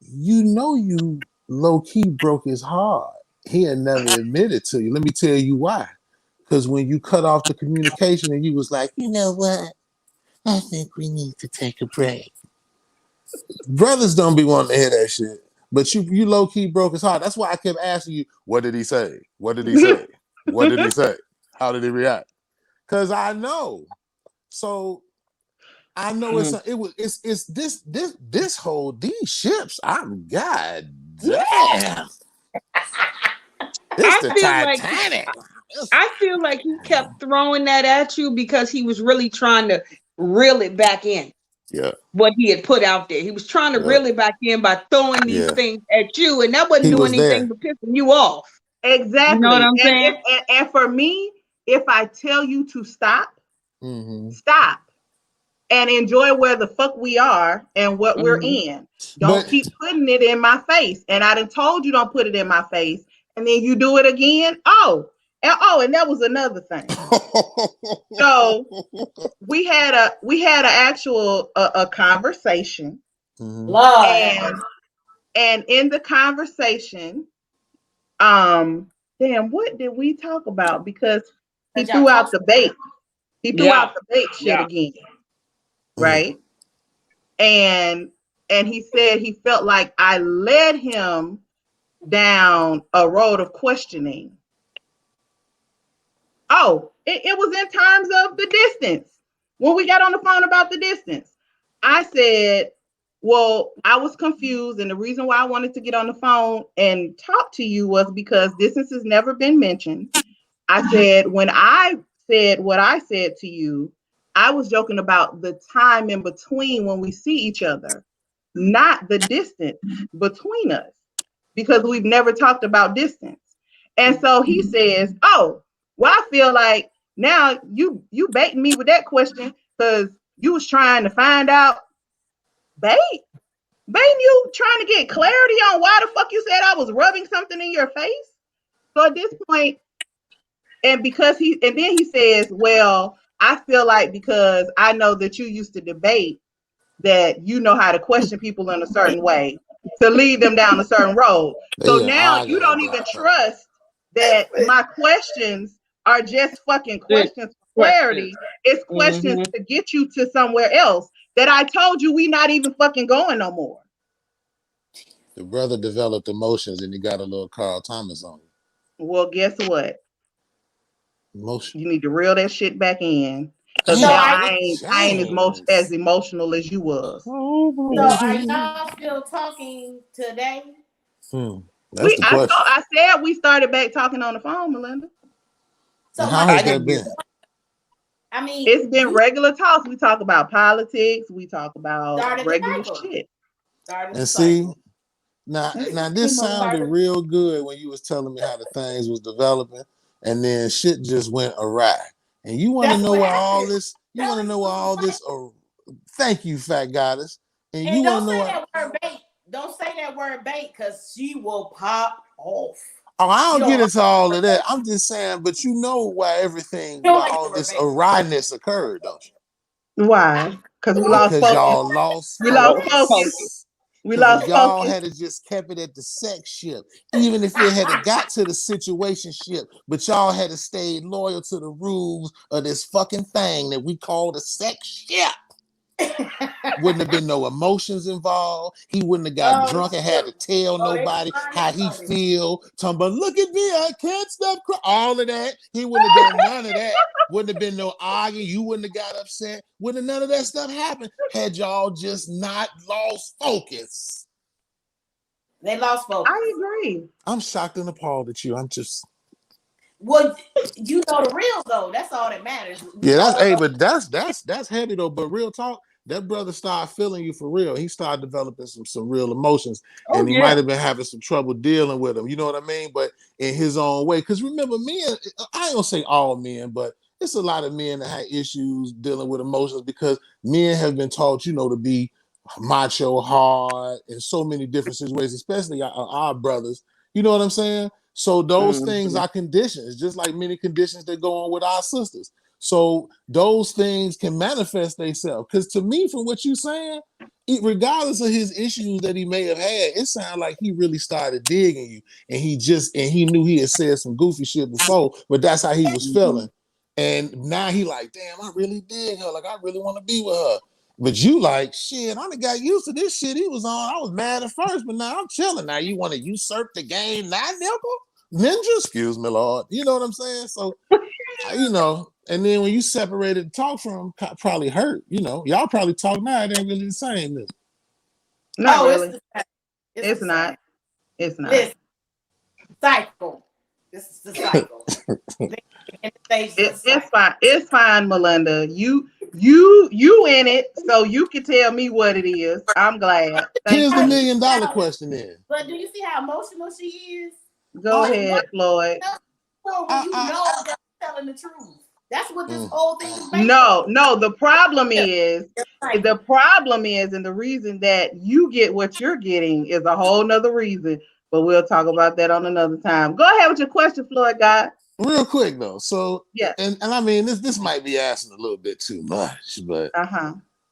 You low key broke his heart. He had never admitted to you. Let me tell you why. Because when you cut off the communication and you was like, you know what? I think we need to take a break. Brothers don't be wanting to hear that shit. But you low key broke his heart. That's why I kept asking you, what did he say? What did he say? What did he say? How did he react? Because I know. So I know it's this whole these ships. I'm god damn. It's the Titanic. I feel like he kept throwing that at you because he was really trying to reel it back in. Yeah. What he had put out there. He was trying to reel it back in by throwing these things at you, and that wasn't doing anything but pissing you off. Exactly. You know what I'm saying? And for me, if I tell you to stop, stop. And enjoy where the fuck we are and what we're in. Don't keep putting it in my face. And I done told you don't put it in my face. And then you do it again. And that was another thing. So we had an actual conversation. And in the conversation, what did we talk about? Because he threw out the bait. He threw out the bait shit again. Right. And he said he felt like I led him down a road of questioning. It was in terms of the distance. When we got on the phone about the distance, I said, well, I was confused. And the reason why I wanted to get on the phone and talk to you was because distance has never been mentioned. I said, when I said what I said to you, I was joking about the time in between when we see each other, not the distance between us, because we've never talked about distance. And so he says, well, I feel like now you baiting me with that question because you was trying to find out, baiting you trying to get clarity on why the fuck you said I was rubbing something in your face. So at this point, and then he says, well, I feel like because I know that you used to debate that you know how to question people in a certain way to lead them down a certain road. So now you don't even trust that my questions are just fucking questions for clarity. It's questions to get you to somewhere else that I told you we not even fucking going no more. The brother developed emotions and he got a little Carl Thomas on him. Well, guess what? Emotion. You need to reel that shit back in. Because now I ain't as emotional as you was. So are y'all still talking today? That's the question. I said we started back talking on the phone, Melinda. So how has that been? I mean, it's been regular talks. We talk about politics. We talk about regular shit. And see, now this sounded real good when you was telling me how the things was developing, and then shit just went awry. And you want to know why all this? You want to know why all this? Thank you, FACKTgoddess. And you want to know why? Don't say that word bait, because she will pop off. Oh, I don't get into all of that. I'm just saying, but you know why all this awryness occurred, don't you? Why? Because we lost focus. Y'all lost we lost focus. We lost y'all focus. had to just kept it at the sex ship, even if it had got to the situationship, but y'all had to stay loyal to the rules of this fucking thing that we call the sex ship. Wouldn't have been no emotions involved. He wouldn't have got drunk and had to tell nobody how he feel. Talking about, look at me, I can't stop crying. All of that. He wouldn't have done none of that. Wouldn't have been no arguing. You wouldn't have got upset. Wouldn't have none of that stuff happened had y'all just not lost focus. They lost focus. I agree. I'm shocked and appalled at you. I'm just... Well, you know the real though. That's all that matters. Yeah, but that's heavy though. But real talk, that brother started feeling you for real. He started developing some real emotions, and he might have been having some trouble dealing with them. You know what I mean? But in his own way, because remember, men, I ain't gonna say all men, but it's a lot of men that have issues dealing with emotions because men have been taught, to be macho, hard, in so many different situations, especially our brothers. You know what I'm saying? So those things are conditions, just like many conditions that go on with our sisters. So those things can manifest themselves. Because to me, from what you're saying, regardless of his issues that he may have had, it sounded like he really started digging you, and he knew he had said some goofy shit before, but that's how he was feeling. And now he like, damn, I really dig her. Like, I really want to be with her. But you like, shit, I done got used to this shit he was on. I was mad at first, but now I'm chilling. Now you want to usurp the game now, Ninja? Excuse me, Lord. You know what I'm saying? So, and then when you separated and talk from him, probably hurt. Y'all probably talk now. It ain't really the same. Not really. It's not. It's not. Listen, cycle. This is the cycle. It's fine. It's fine, Melinda. You in it, so you can tell me what it is. I'm glad. Here's the $1 million question then. But do you see how emotional she is? Go ahead, Floyd. When you know that you're telling the truth. That's what this whole thing is based on. No. The problem is, and the reason that you get what you're getting is a whole nother reason. But we'll talk about that on another time. Go ahead with your question, Floyd God. Real quick though. So yeah, and I mean this might be asking a little bit too much, but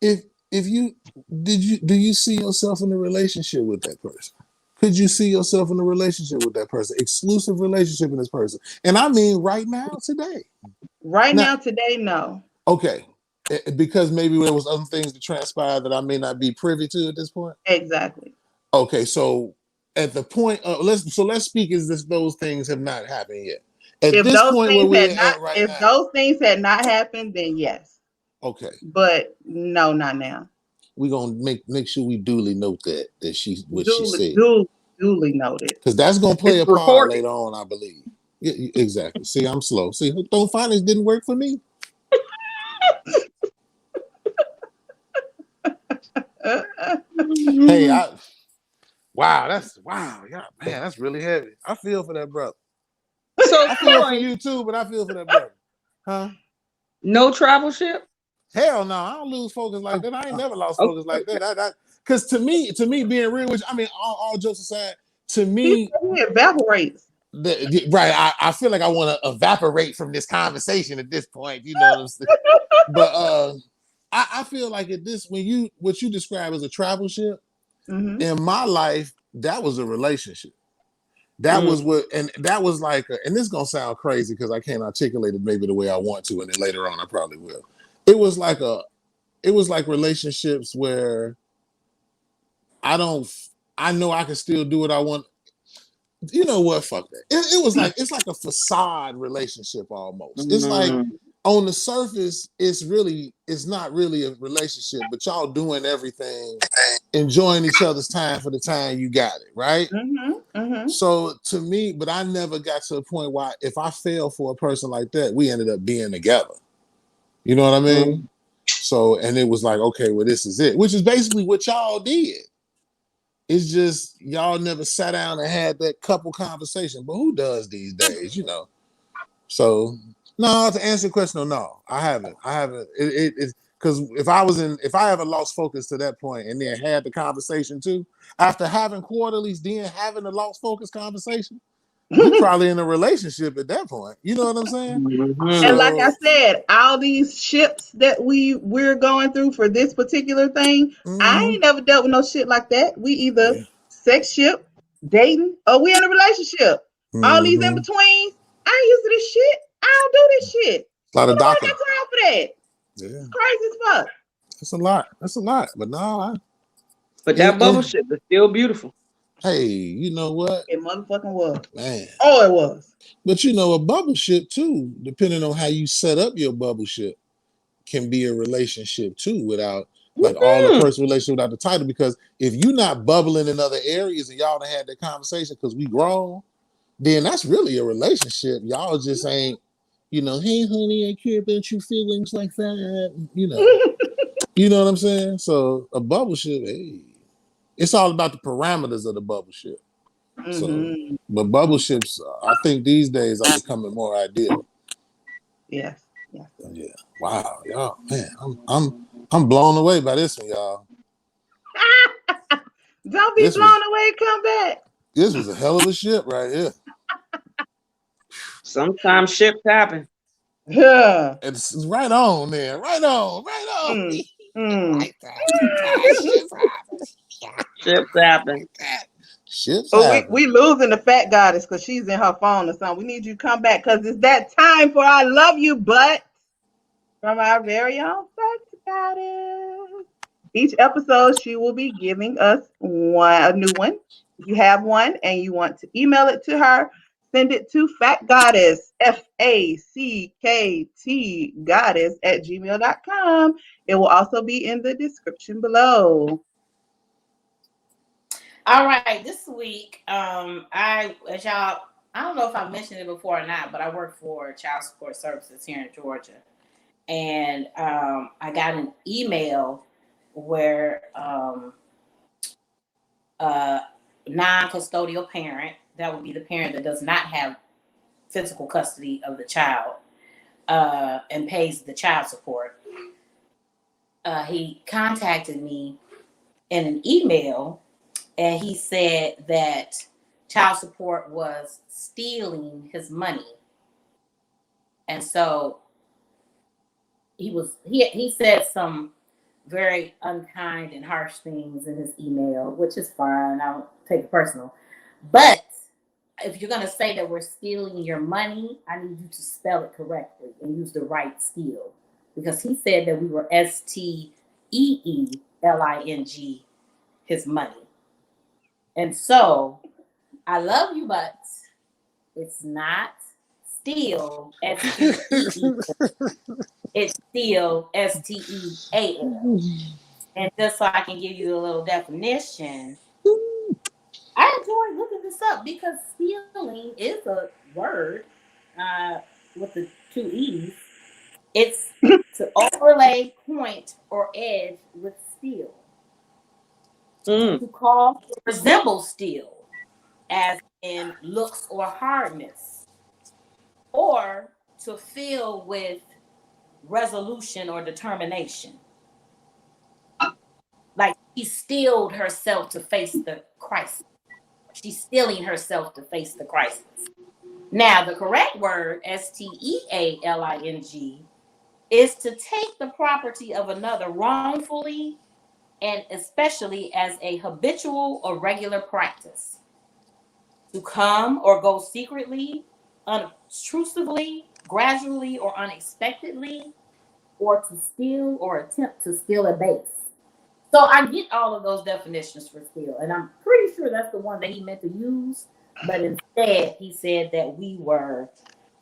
if do you see yourself in a relationship with that person? Could you see yourself in a relationship with that person? Exclusive relationship with this person? And I mean right now, today. Right now, today, no. Okay. Because maybe there was other things that transpired that I may not be privy to at this point. Exactly. Okay, so at the point of let's speak as if those things have not happened yet. If those things had not happened, then yes. Okay. But no, not now. We're gonna make sure we duly note that she said. Duly noted. Because that's gonna play a part later on, I believe. Yeah, exactly. See, I'm slow. See, don't finance didn't work for me. Hey, yeah, man, that's really heavy. I feel for that brother. So I feel for you too, but I feel for that brother. Huh? No travel ship? Hell no, I don't lose focus like that. I ain't never lost focus like that. Because to me, being real, which I mean, all jokes aside, to me, it evaporates. Right, I feel like I want to evaporate from this conversation at this point. You know what I'm saying? But I feel like what you describe as a travel ship, in my life, that was a relationship. That was what, and that was like, and this is gonna sound crazy because I can't articulate it maybe the way I want to, and then later on I probably will. It was like relationships where I know I can still do what I want. You know what? Fuck that. It's like a facade relationship almost. It's like on the surface, it's not really a relationship, but y'all doing everything, enjoying each other's time for the time you got it, right? So to me, but I never got to a point where if I fell for a person like that, we ended up being together. You know what I mean? So, and it was like, okay, well, this is it, which is basically what y'all did. It's just y'all never sat down and had that couple conversation. But who does these days, So no, to answer the question, no, I haven't. It's because if I ever lost focus to that point and then had the conversation too, after having quarterlies, then having the lost focus conversation, you probably in a relationship at that point. You know what I'm saying? And like I said, all these ships that we're going through for this particular thing, I ain't never dealt with no shit like that. We either sex ship, dating, or we in a relationship. All these in between, I ain't used to this shit. I don't do this shit. A lot of got time for that. Yeah. It's crazy as fuck. That's a lot. But no, but that bubble ship is still beautiful. Hey, you know what? It motherfucking was. Man. Oh, it was. But a bubble ship too, depending on how you set up your bubble ship, can be a relationship too without all the personal relationship without the title. Because if you're not bubbling in other areas and y'all done had that conversation because we grown, then that's really a relationship. Y'all just ain't, hey honey, I care about your feelings like that. You know what I'm saying? So a bubble ship, hey, it's all about the parameters of the bubble ship. So, but bubble ships, I think these days are becoming more ideal. Yes. Yeah. Wow, y'all, man, I'm blown away by this one, y'all. Don't be blown away. Come back. This was a hell of a ship right here. Sometimes ships happen. Yeah. It's right on there. Right on. Right on. Mm. Like that. Sometimes ships happen. Ships happen. Like that. Ships Oh, happen. we losing the fat goddess because she's in her phone or something. We need you to come back because it's that time for I love you, but from our very own F.A.C.K.T goddess. Each episode, she will be giving us a new one. If you have one and you want to email it to her, send it to FACKTgoddess, FACKT goddess at gmail.com. It will also be in the description below. All right, this week, as y'all, I don't know if I mentioned it before or not, but I work for Child Support Services here in Georgia, and I got an email where a non-custodial parent, that would be the parent that does not have physical custody of the child, and pays the child support. He contacted me in an email, and he said that child support was stealing his money. And so he said some very unkind and harsh things in his email, which is fine. I don't take it personal. But if you're going to say that we're stealing your money, I need you to spell it correctly and use the right steal. Because he said that we were steeling his money. And so, I love you, but it's not steal, S-T-E-E. It's steal, S-T-E-A-L. And just so I can give you a little definition, I enjoy looking this up because stealing is a word with the two E's. It's to overlay, point, or edge with steel. To cause or resemble steel, as in looks or hardness, or to fill with resolution or determination. Like she steeled herself to face the crisis. She's steeling herself to face the crisis. Now, the correct word, stealing, is to take the property of another wrongfully and especially as a habitual or regular practice. To come or go secretly, unobtrusively, gradually, or unexpectedly, or to steal or attempt to steal a base. So I get all of those definitions for steal, and I'm pretty sure that's the one that he meant to use, but instead he said that we were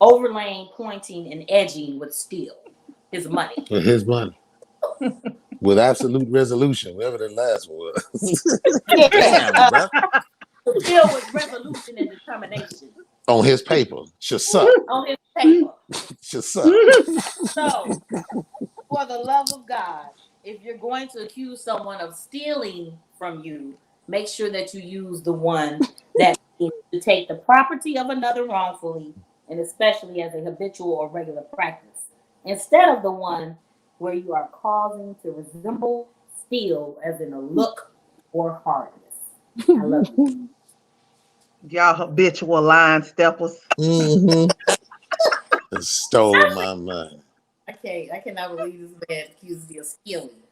overlaying, pointing, and edging with steal his money. With his money. With absolute resolution, whatever the last one was. Damn, bro. Steal with resolution and determination. On his paper. Shasup. On his paper. Shasup. So, for the love of God, if you're going to accuse someone of stealing from you, make sure that you use the one that is to take the property of another wrongfully, and especially as a habitual or regular practice, instead of the one where you are causing to resemble steal, as in a look or hardness. I love you. Y'all habitual line steppers. Mm-hmm. Stole my money. I cannot believe this man accused me of stealing.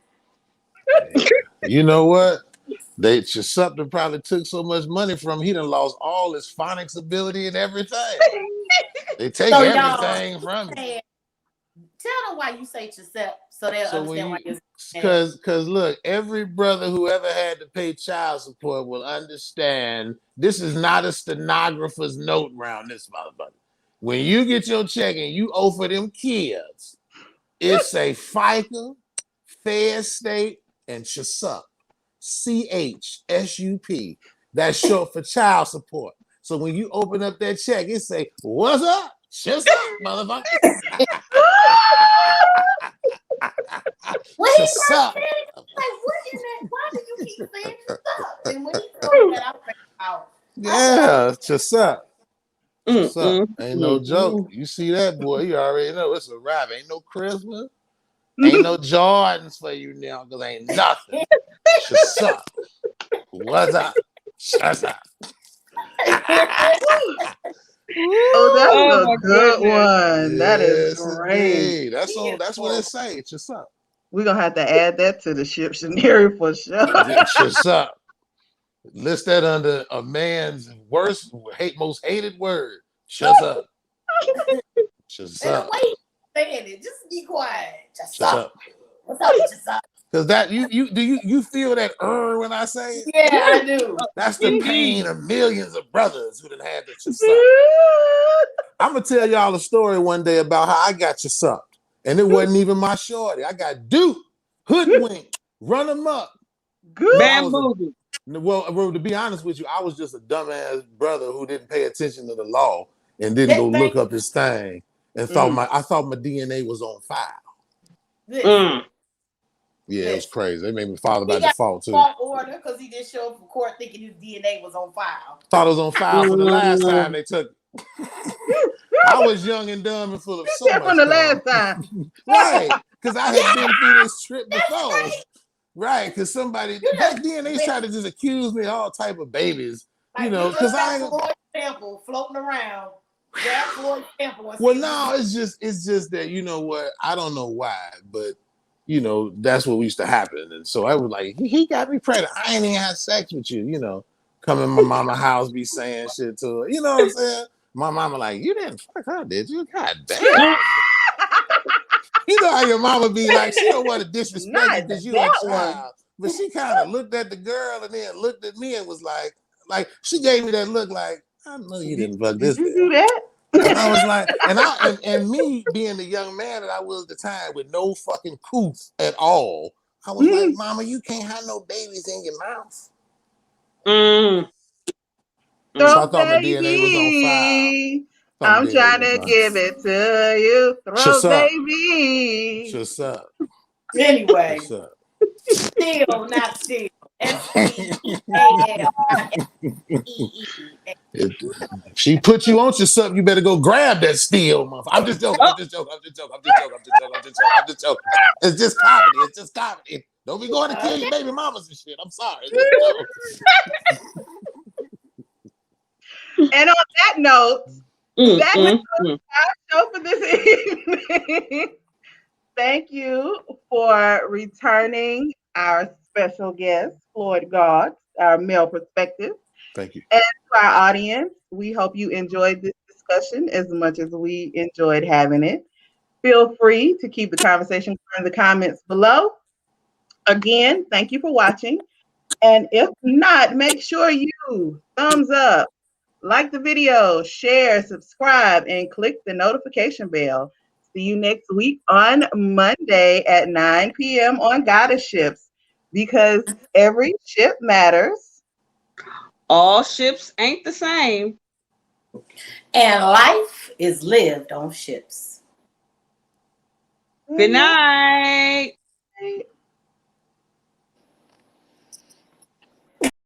You know what? Shasup probably took so much money from him, he done lost all his phonics ability and everything. They take So everything from him. Tell them why you say Giuseppe so they'll understand why you're saying. Because look, every brother who ever had to pay child support will understand this is not a stenographer's note round this motherfucker. When you get your check and you owe for them kids, it's a FICA, Fair State, and CHSUP. CHSUP. That's short for child support. So when you open up that check, it say, "What's up? Shut up, motherfucker." When he first said it, I was like, what in that? Why did you keep saying shut up? And when he told me that, I was like, oh. Yeah, shut up. Shut up. Ain't no joke. You see that, boy, you already know it's a wrap. Ain't no Christmas. Ain't no Jordans for you now, because ain't nothing. Shut up. What's up? Shut up. Oh, that's Oh a my good goodness. one. That is Yes, great. indeed. That's all. That's what it say. It's just up. We're gonna have to add that to the ship scenario for sure. It's just up. List that under a man's worst, most hated word. Shut up. Shut And the up. way he's saying it, just be quiet. Just Shut up. up. What's up? Just up. Because that you feel that when I say it? Yeah, I do. That's the pain Indeed. of millions of brothers who done had to just up. I'm gonna tell y'all a story one day about how I got sucked. And it wasn't even my shorty. I got duped, hoodwinked, run them up. Good. Bamboozled. Well, to be honest with you, I was just a dumbass brother who didn't pay attention to the law and didn't go look up his thing and I thought my DNA was on file. Mm. Yeah, it was crazy. They made me file by He got default too. fault order because he didn't show up for court thinking his DNA was on file. Thought it was on file for the last time they took it. I was young and dumb and full of so much from the cum. last time. Right, because I had been through this trip That's before. right. Right, because somebody You back just- then they tried to just accuse me of all type of babies, Like, because I ain't. Floyd's sample floating around. Grab Floyd's sample and Well, see no, it's just that you know what, I don't know why, but that's what used to happen, and so I was like, he got me pregnant. I ain't even had sex with you, come in my mama house, be saying shit to her, you know what I'm saying? My mama like, you didn't fuck her, did you? God damn. You know how your mama be like, she don't want to disrespect you because you a child. But she kind of looked at the girl and then looked at me and was like she gave me that look like, I know you didn't fuck this Did you girl. do that? And I was like, and me being the young man that I was at the time with no fucking couth at all, I was like, Mama, you can't have no babies in your mouth. Mm. So, So I thought my baby, DNA was on file. I'm trying to give it to you. Throw, Shut up. baby. Shut up. Anyway, Shut up. still not still. STEAL. If she put you on yourself, you better go grab that steel, motherfucker. I'm just joking. I'm just joking. I'm just joking. I'm just joking. I'm just joking. I'm just joking. I'm just joking. It's just comedy. It's just comedy. Don't be going to kill your baby mamas and shit. I'm sorry. It's just a joke. And on that note, that concludes our show for this evening. Thank you for returning our special guest, Floyd God, our male perspective. Thank you. And to our audience, we hope you enjoyed this discussion as much as we enjoyed having it. Feel free to keep the conversation in the comments below. Again, thank you for watching. And if not, make sure you thumbs up, like the video, share, subscribe, and click the notification bell. See you next week on Monday at 9 p.m. on GoddeSShips, because every ship matters. All ships ain't the same. And life is lived on ships. Good night.